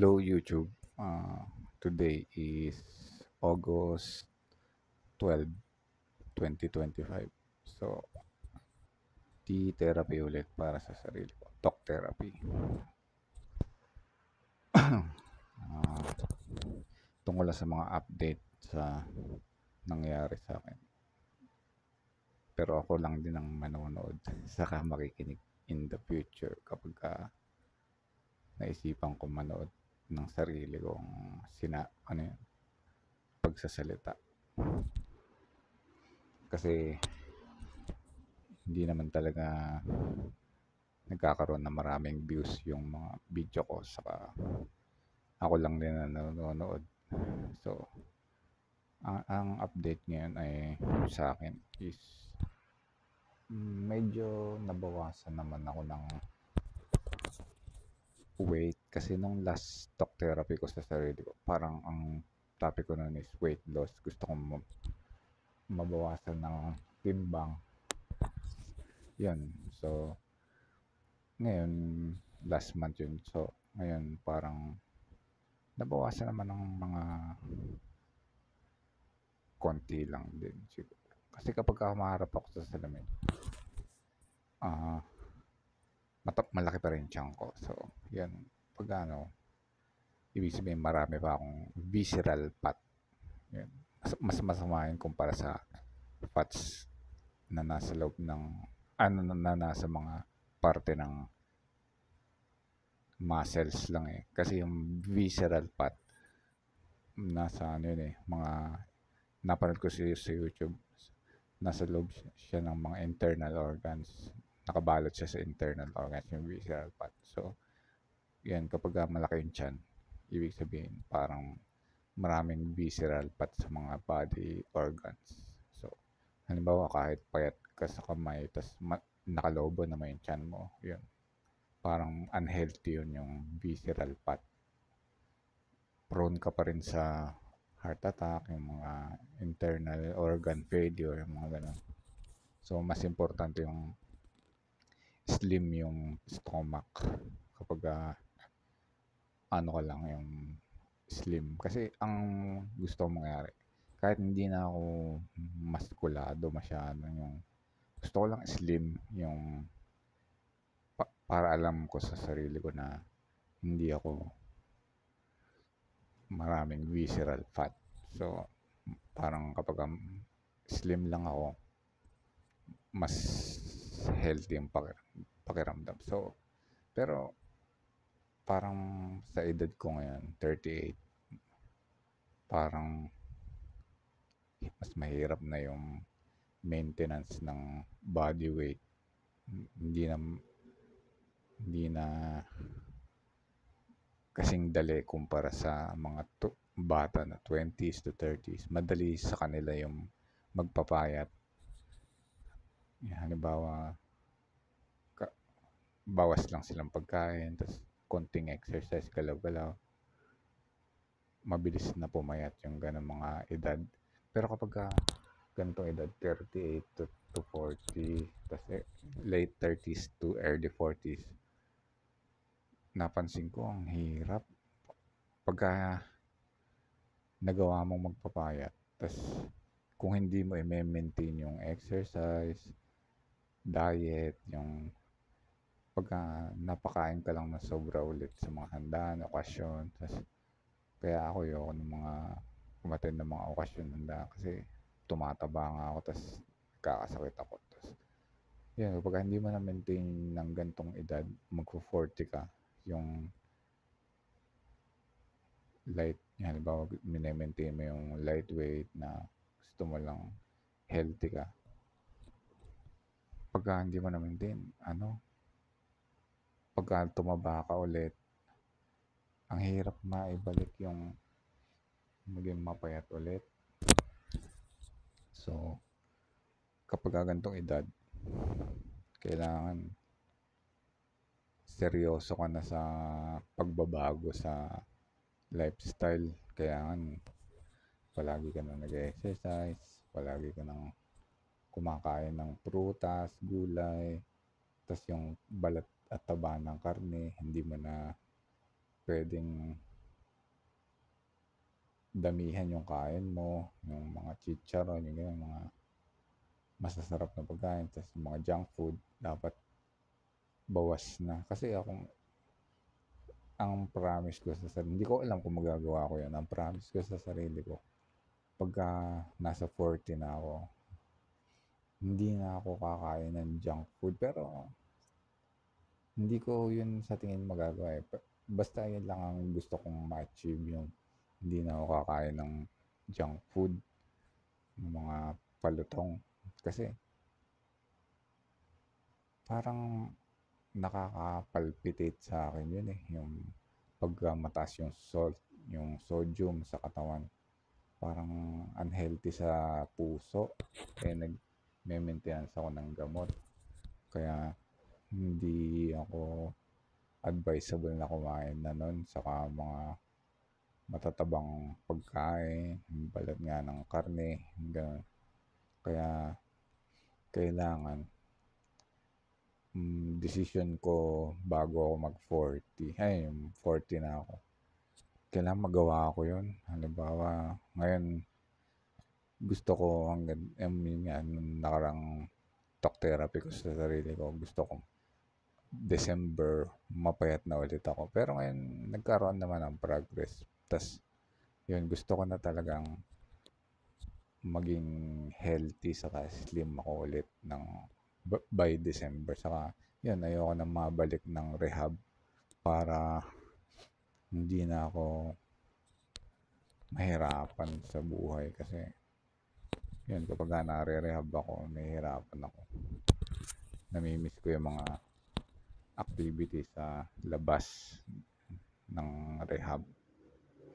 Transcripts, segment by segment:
Hello YouTube. Today is August 12, 2025. So, tea therapy ulit para sa sarili ko. Talk therapy. Tungkol lang sa mga update sa nangyayari sa akin. Pero ako lang din ang manonood saka makikinig in the future kapag naisipan ko manood ng sarili kong ano yun, pagsasalita. Kasi hindi naman talaga nagkakaroon ng maraming views yung mga video ko saka ako lang din na nanonood. So, ang update ngayon ay sa akin is medyo nabawasan naman ako ng weight kasi nung last talk therapy ko sa sarili ko, parang ang topic ko nun is weight loss. Gusto kong mabawasan ng timbang. Yun. So, ngayon, last month yun. So, ngayon, parang nabawasan naman ng mga konti lang din siguro. Kasi kapag humaharap ako sa salamin, ah malaki pa rin tiyan ko. So, yan. Pag ibig sabihin marami pa akong visceral fat. Yan. Mas masama yun kumpara sa fats na nasa loob ng, na nasa mga parte ng muscles lang eh. Kasi yung visceral fat, nasa yun eh, mga napanood ko sa YouTube, nasa loob siya ng mga internal organs. Nakabalot siya sa internal organs, yung visceral fat. So, yan, kapag malaki yung tiyan, ibig sabihin parang maraming visceral fat sa mga body organs. So, halimbawa kahit payat ka sa kamay, tas nakalobo naman yung tiyan mo, yun. Parang unhealthy yun yung visceral fat. Prone ka pa rin sa heart attack, yung mga internal organ failure, yung mga ganun. So, mas importante yung slim yung stomach kapag ano ka lang yung slim. Kasi ang gusto kong mangyari, kahit hindi na ako maskulado masyado, yung gusto ko lang slim, yung para alam ko sa sarili ko na hindi ako maraming visceral fat. So, parang kapag slim lang ako, mas healthy yung pakiramdam. So, pero parang sa edad ko ngayon, 38, parang mas mahirap na yung maintenance ng body weight. Hindi na hindi na kasing dali kumpara sa mga bata na 20s to 30s. Madali sa kanila yung magpapayat. Halimbawa, bawas lang silang pagkain, tapos konting exercise, galaw-galaw. Mabilis na pumayat yung ganang mga edad. Pero kapag ganitong edad, 38 to 40, tapos late 30s to early 40s, napansin ko ang hirap pagka nagawa mong magpapayat. Tapos kung hindi mo i-maintain yung exercise, diet, yung pagka napakain ka lang na sobra ulit sa mga handaan, okasyon. Tapos kaya ako yung mga umattend ng mga okasyon, handa, kasi tumataba nga ako, tapos kakasakit ako. Tapos yun, kapag hindi mo na maintain ng gantong edad, magpo-40 ka, yung light, halimbawa mine-maintain mo yung lightweight na gusto mo lang healthy ka. Pagka hindi mo na maintain, pagka tumaba ka ulit, ang hirap maibalik yung maging mapayat ulit. So, kapag ganitong edad, kailangan seryoso ka na sa pagbabago sa lifestyle. Kailangan palagi ka na nag-exercise, palagi ka nang kumakain ng prutas, gulay, tas yung balat at taba ng karne, hindi mo na pwedeng damihan yung kain mo, yung mga chicharon, yung ganyan, mga masasarap na pagkain, tapos yung mga junk food, dapat bawas na. Kasi ang promise ko sa sarili, hindi ko alam kung magagawa ko yan. Ang promise ko sa sarili ko, pagka nasa 40 na ako, hindi na ako kakain ng junk food. Pero hindi ko yun sa tingin magagawa eh. Basta yun lang ang gusto kong ma-achieve, yung hindi na ako kakain ng junk food, ng mga palutong. Kasi parang nakaka-palpitate sa akin yun eh. Yung pagka mataas yung salt, yung sodium sa katawan. Parang unhealthy sa puso. Eh nag-maintenance ako ng gamot. Kaya hindi ako advisable na kumain na nun. Saka mga matatabang pagkain, balat nga ng karne, gano'n. Kaya kailangan decision ko bago ako mag-40, ay 40 na ako, kailangan magawa ko yun. Halimbawa, ngayon gusto ko hanggang, yun nga, nung nakarang talk therapy ko sa sarili ko, gusto kong December mapayat na ulit ako. Pero ngayon, nagkaroon naman ng progress. Tas yun, gusto ko na talagang maging healthy saka slim ako ulit ng by December. Saka yun, ayoko na mabalik ng rehab para hindi na ako mahirapan sa buhay. Kasi yun, kapag nare-rehab ako, nahihirapan ako. Namimiss ko yung mga activities sa labas ng rehab,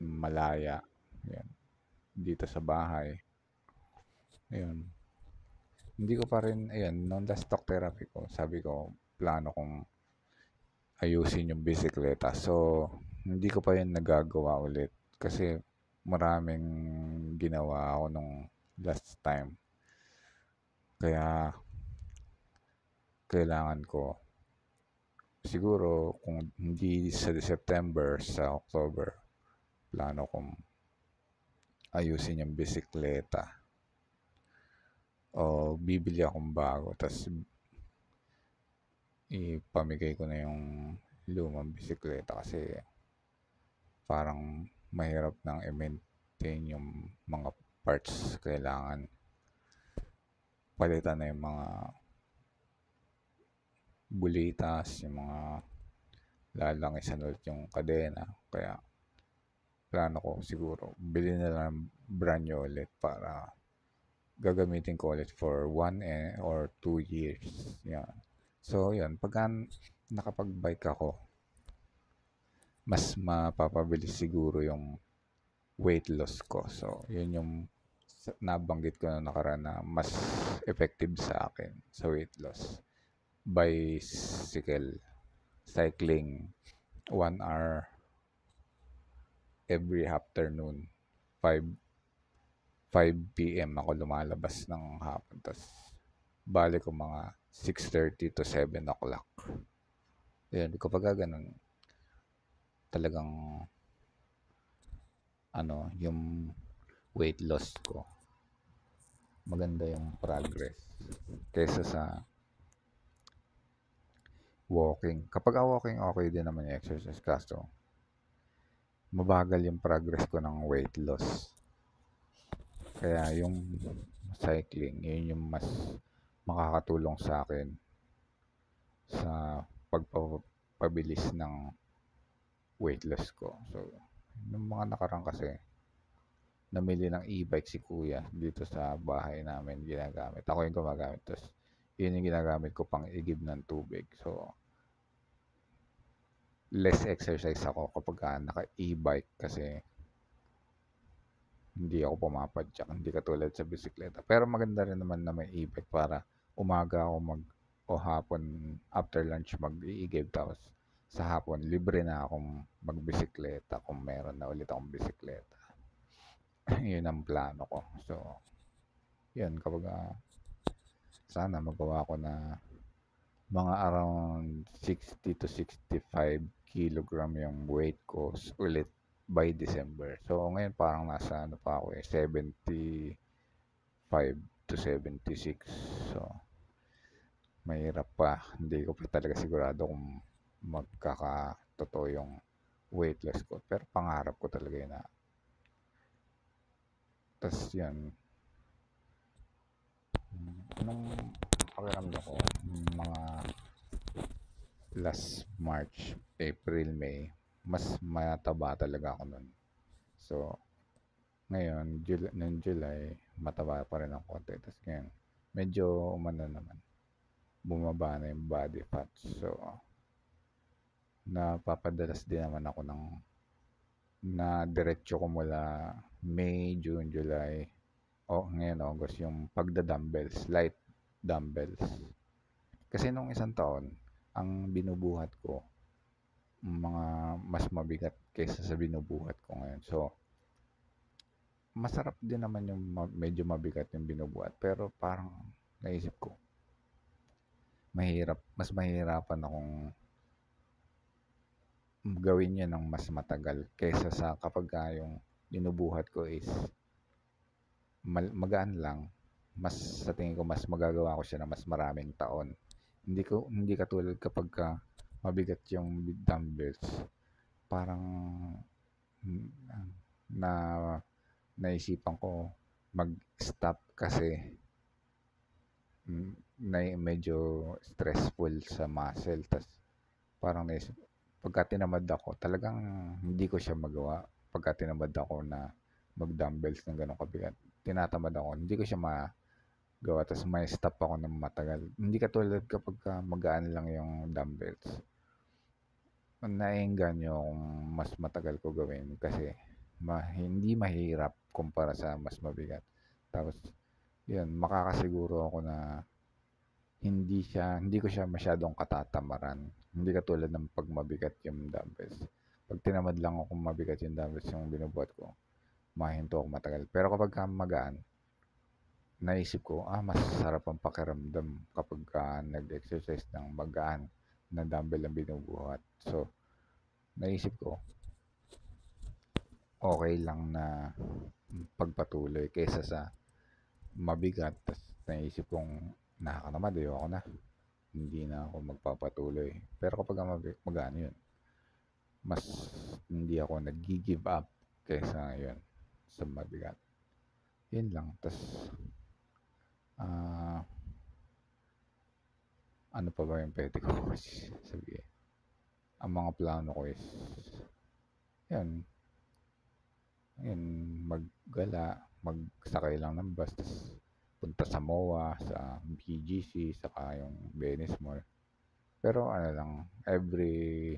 malaya. Yan. Dito sa bahay. Ayun. Hindi ko pa rin, ayun, nung last talk therapy ko, sabi ko, plano kong ayusin yung bisikleta. So, hindi ko pa yun nagagawa ulit. Kasi maraming ginawa ako nung last time. Kaya, kailangan ko, siguro, kung hindi sa September, sa October, plano kong ayusin yung bisikleta. O bibili akong bago, tapos ipamigay ko na yung lumang bisikleta kasi parang mahirap nang i-maintain yung mga parts. Kailangan palitan na yung mga bulitas, yung mga lalangisan ulit yung kadena. Kaya plano ko siguro bili na lang brand new ulit para gagamitin ko ulit for 1 or 2 years. Yan. So, yun. Pagka nakapag-bike ako, mas mapapabilis siguro yung weight loss ko. So, yun yung nabanggit ko na nakaraan na mas effective sa akin sa weight loss. Bicycle, cycling, 1 hour every afternoon, 5 p.m. ako lumalabas ng hapon. Tapos, balik ko mga 6:30 to 7 o'clock. Yan, kapag ganun, talagang yung weight loss ko, maganda yung progress kaysa sa walking. Kapag walking, okay din naman yung exercise, kaso mabagal yung progress ko ng weight loss. Kaya yung cycling, yun yung mas makakatulong sa akin sa pagpapabilis ng weight loss ko. So, yung mga nakarang kasi, namili ng e-bike si kuya dito sa bahay namin, ginagamit. Ako yung gumagamit. Tapos, yun yung ginagamit ko pang igib ng tubig. So, less exercise ako kapag naka-e-bike kasi hindi ako pumapadyak. Hindi katulad sa bisikleta. Pero maganda rin naman na may e-bike para umaga ako o hapon after lunch mag-iigib. Tapos, sa hapon, libre na akong magbisikleta kung meron na ulit akong bisikleta. Yun ang plano ko. So, yun, kapag sana magawa ko na mga around 60 to 65 kilogram yung weight ko ulit by December. So, ngayon parang nasa ano pa ako 75 to 76. So, mahirap pa. Hindi ko pa talaga sigurado kung magkakatotoo yung weight loss ko. Pero pangarap ko talaga yun na. Tapos yun, nung pakiramdam ko, mga last March, April, May, mas mataba talaga ako nun. So, ngayon, noong July, mataba pa rin ang konti. Tapos ngayon, medyo umano naman, bumaba na yung body fat. So, napapadalas din naman ako na diretso ko mula May, June, July, ngayon August, yung pagda-dumbbells, light dumbbells. Kasi nung isang taon, ang binubuhat ko, mga mas mabigat kaysa sa binubuhat ko ngayon. So, masarap din naman yung medyo mabigat yung binubuhat. Pero parang naisip ko, mas mahirapan akong gawin yun ng mas matagal kaysa sa kapag yung binubuhat ko is magaan lang. Mas sa tingin ko mas magagawa ko siya na mas maraming taon. Hindi katulad kapag mabigat yung dumbbells. Parang na naisipan ko mag-stop kasi medyo stressful sa muscle. Tas parang pagka tinamad ako, talagang hindi ko siya magawa. Pagka tinamad ako na mag-dumbbells ng ganong kabigat, tinatamad ako, hindi ko siya magawa. Tas may stop ako ng matagal. Hindi katulad kapag magaan lang yung dumbbells. Naiengganyo kung mas matagal ko gawin kasi hindi mahirap kumpara sa mas mabigat. Tapos, yun, makakasiguro ako na hindi ko siya masyadong katatamaran. Hindi katulad ng pag mabigat yung dumbbells. Pag tinamad lang ako mabigat yung dumbbells yung binubuhat ko, mahinto ako matagal. Pero kapag magaan, naisip ko, mas sarap ang pakiramdam kapag nag-exercise ng magaan na dumbbell ang binubuhat. So, naisip ko, okay lang na pagpatuloy kaysa sa mabigat. Tapos naisip kong nakakanamad, ayoko na. Hindi na ako magpapatuloy. Pero kapag magaan yun, mas hindi ako nag-give up kaysa yun sa mabigat. Yun lang. Tapos, ano pa ba yung pwede ko sabihin? Ang mga plano ko is, yun, maggala, magsakay lang ng bus, tapos punta sa MOA, sa BGC, saka yung Venice Mall. Pero ano lang, every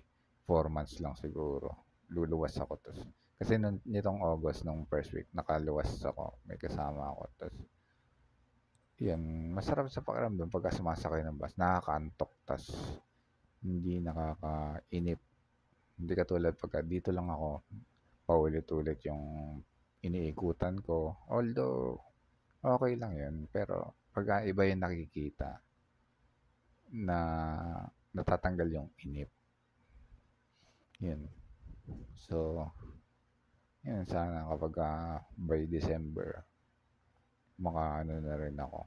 4 months lang siguro, luluwas ako. Kasi nitong August, nung first week, nakaluwas ako, may kasama ako. Tapos, yan, masarap sa pakiramdam pagka sumasakay ng bus, nakakaantok, tapos hindi nakakainip. Hindi katulad pagka dito lang ako, paulit-ulit yung iniikutan ko. Although, okay lang yun. Pero, pagka iba yung nakikita, na natatanggal yung inip. Yun. So, yun, sana kapag by December, makaano na rin ako,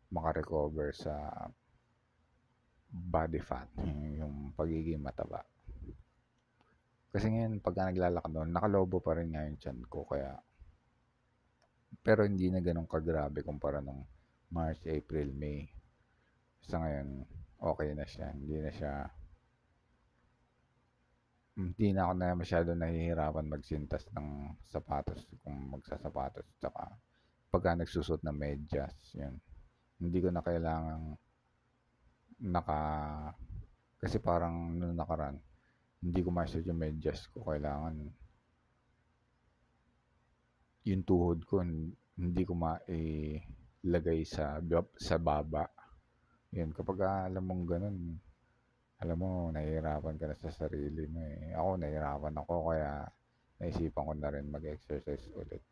makarecover sa body fat, yung pagiging mataba. Kasi ngayon, pagka naglalakad doon, nakalobo pa rin nga yung tiyan ko, kaya, pero hindi na ganun kagrabe kumpara nung March, April, May. Sa ngayon, okay na siya. Hindi na ako na masyado nahihirapan magsintas ng sapatos kung magsasapatos. Tsaka pagka nagsusot ng medyas, yun. Hindi ko na kailangang kasi parang nung nakaraan, hindi ko masyado yung medyas ko. Kailangan yung tuhod ko, hindi ko mailagay sa baba. Yun, kapag alam mong ganun, alam mo, nahihirapan ka na sa sarili mo eh. Ako, nahihirapan ako, kaya naisipan ko na rin mag-exercise ulit.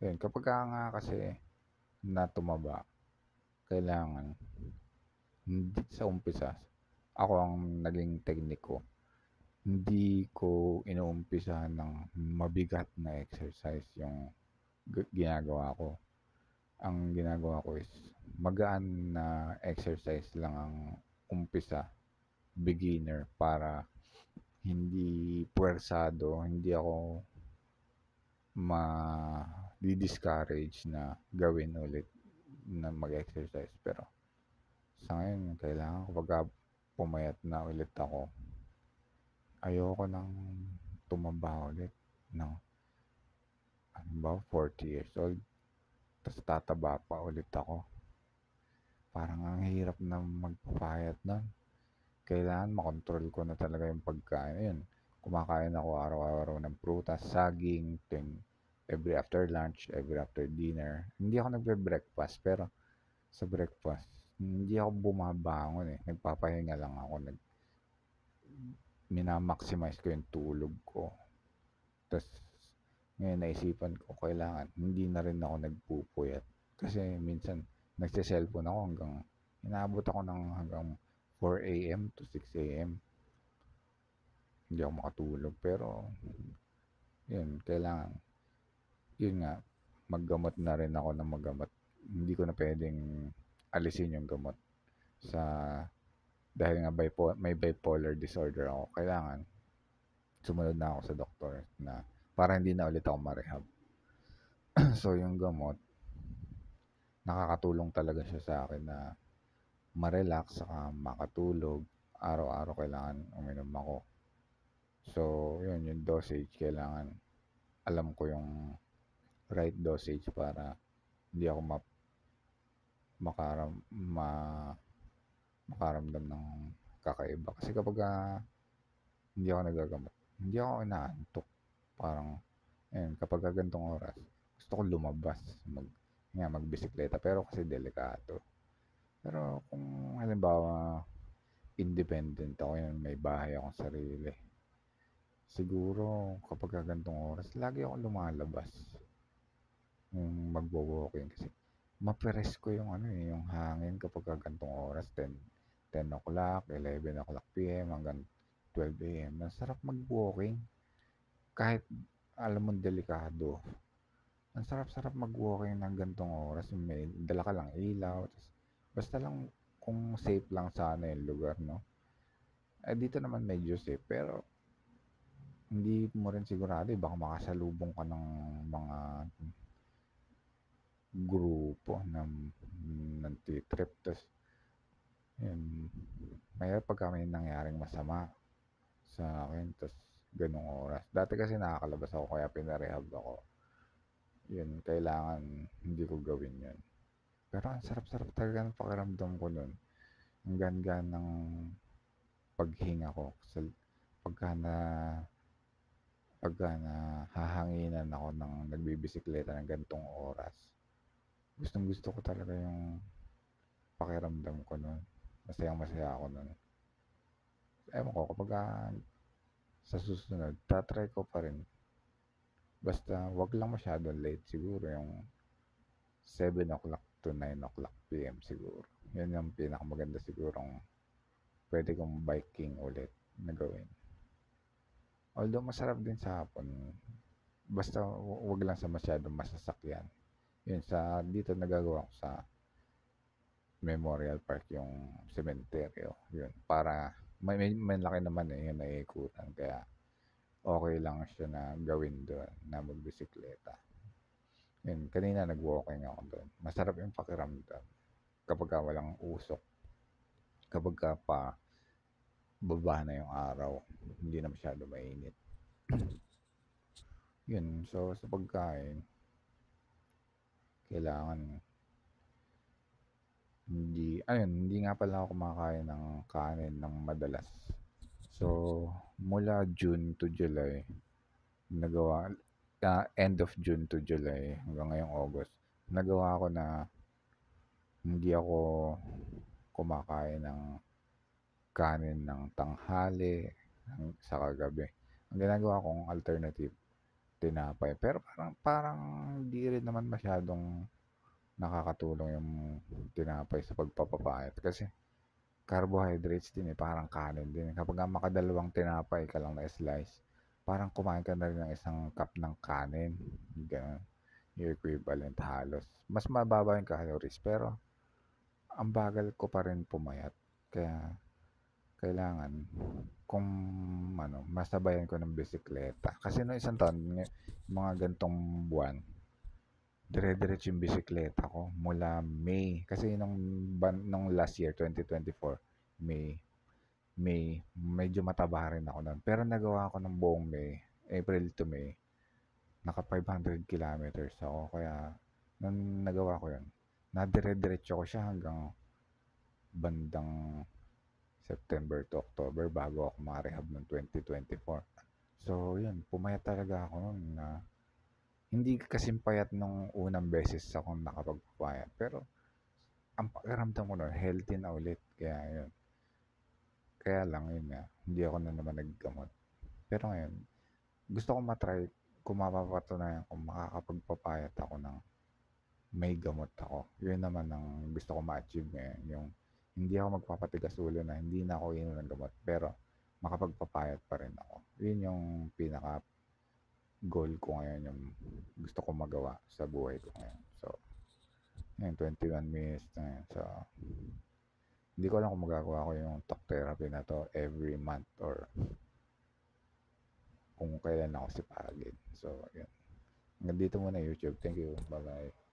Yun, kapag nga kasi tumaba, kailangan, hindi sa umpisa, ako ang naging teknik ko, hindi ko inuumpisahan ng mabigat na exercise yung ginagawa ko. Ang ginagawa ko is magaan na exercise lang ang umpisa, beginner, para hindi puwersado, hindi ako ma-di-discourage na gawin ulit na mag-exercise. Pero sa ngayon, kailangan kapagka pumayat na ulit ako, ayoko nang tumaba ulit ng, ano ba, 40 years old, tas tataba pa ulit ako. Parang ang hirap na magpapayat nun. Kailangan makontrol ko na talaga yung pagkain. Ayun, kumakain ako araw-araw ng prutas, saging, every after lunch, every after dinner. Hindi ako nagbe-breakfast, pero sa breakfast, hindi ako bumabangon eh. Nagpapahinga lang ako. Minamaximize ko yung tulog ko. Tapos, ngayon naisipan ko, kailangan, hindi na rin ako nagpupuyat. Kasi minsan, nagsiselfone ako inaabot ako ng hanggang 4 a.m. to 6 a.m. Hindi ako makatulog. Pero, yun, kailangan, yun nga, maggamot na rin ako ng maggamot. Hindi ko na pwedeng alisin yung gamot sa dahil nga may bipolar disorder ako. Kailangan sumunod na ako sa doktor na para hindi na ulit ako ma-rehab. So yung gamot, nakakatulong talaga siya sa akin na ma-relax saka makatulog. Araw-araw kailangan uminom ako. So yun, yung dosage kailangan alam ko yung right dosage para hindi ako makaram, ma, makaramdam ng kakaiba. Kasi kapag hindi ako nagagamot, hindi ako inaantok. Parang, ayun, kapag gantong oras, gusto ko lumabas, magbisikleta. Pero kasi delikado. Pero kung halimbawa, independent ako yun, may bahay akong sarili. Siguro, kapag gantong oras, lagi akong lumalabas. Yung magwo-walking kasi maperes ko yung yung hangin kapag gantong oras, 10 o'clock, 11 o'clock PM hanggang 12 AM. Ang sarap mag-walking. Kahit alam mo delikado, ang sarap-sarap mag-walking ng gantong oras. May dala ka lang ilaw, basta lang kung safe lang sana yung lugar, no? Dito naman medyo safe, pero hindi mo rin sigurado, baka makasalubong ka ng mga grupo ng trip. Tapos, yun, mahirap pag may nangyaring masama sa akin. Tapos, ganong oras. Dati kasi nakakalabas ako, kaya pinarehab ako. Yun, kailangan hindi ko gawin yun. Pero ang sarap-sarap talaga ng pakiramdam ko nun. Ang gaan ng paghinga ko. Pagka na, pagka na hahanginan ako ng nagbibisikleta ng gantong oras. Gustong gusto ko talaga yung pakiramdam ko nun. Masayang masaya ako nun. Ewan ko, kapag sa susunod, tatry ko pa rin. Basta wag lang masyadong late, siguro yung 7 o'clock to 9 o'clock PM siguro. Yan yung pinakamaganda sigurong pwede kong biking ulit na gawin. Although masarap din sa hapon, basta wag lang sa masyadong masasakyan. Yun, dito nagagawa ko sa Memorial Park, yung sementeryo. Yun, para may laki naman yung naiikutan. Kaya okay lang siya na gawin doon, na magbisikleta. Yun, kanina nag-walking ako doon. Masarap yung pakiramdam kapag walang usok. Kapag pa baba na yung araw, hindi na masyado mainit. Yun, so sa pagkain, kailangan hindi nga pala ako kumakain ng kanin ng madalas. So, mula June to July, end of June to July hanggang ngayong August, nagawa ko na hindi ako kumakain ng kanin ng tanghali sa kagabi. Ang ginagawa kong alternative, tinapay. Pero parang hindi rin naman masyadong nakakatulong yung tinapay sa pagpapapayat. Kasi carbohydrates din eh, parang kanin din. Kapag ang makadalawang tinapay ka lang na slice, parang kumain ka na rin ng isang cup ng kanin. Ganun. Yung equivalent halos. Mas mababa yung calories, pero ang bagal ko pa rin pumayat. Kaya kailangan kung masabayan ko ng bisikleta. Kasi no isang taon, mga gantong buwan, dire-diretso yung bisikleta ko mula May. Kasi nung last year, 2024, May, medyo mataba rin ako nun. Pero nagawa ko ng buong May, April to May, naka 500 kilometers ako. Kaya, nung nagawa ko yun, nadire-diretso ko siya hanggang bandang September to October bago ako ma-rehab ng 2024. So, yun, pumayat talaga ako nun na hindi kasing payat nung unang beses akong nakapagpapayat. Pero, ang pakiramdam ko nun, healthy na ulit. Kaya, yun. Kaya lang, yun nga, hindi ako na naman naggamot. Pero ngayon, gusto ko matry kung mapapatunayan kung makakapagpapayat ako ng may gamot ako. Yun naman ang gusto ko ma-achieve ngayon. Yung hindi ako magpapatigas ulo na hindi na ako inom ng gamot. Pero makapagpapayat pa rin ako. Yun yung pinaka goal ko ngayon. Yung gusto ko magawa sa buhay ko ngayon. So, yun, 21 minutes na yun. So, hindi ko alam kung magagawa ko yung talk therapy na to every month or kung kailan ako sipagin. So, yun. Hanggang dito muna YouTube. Thank you. Bye-bye.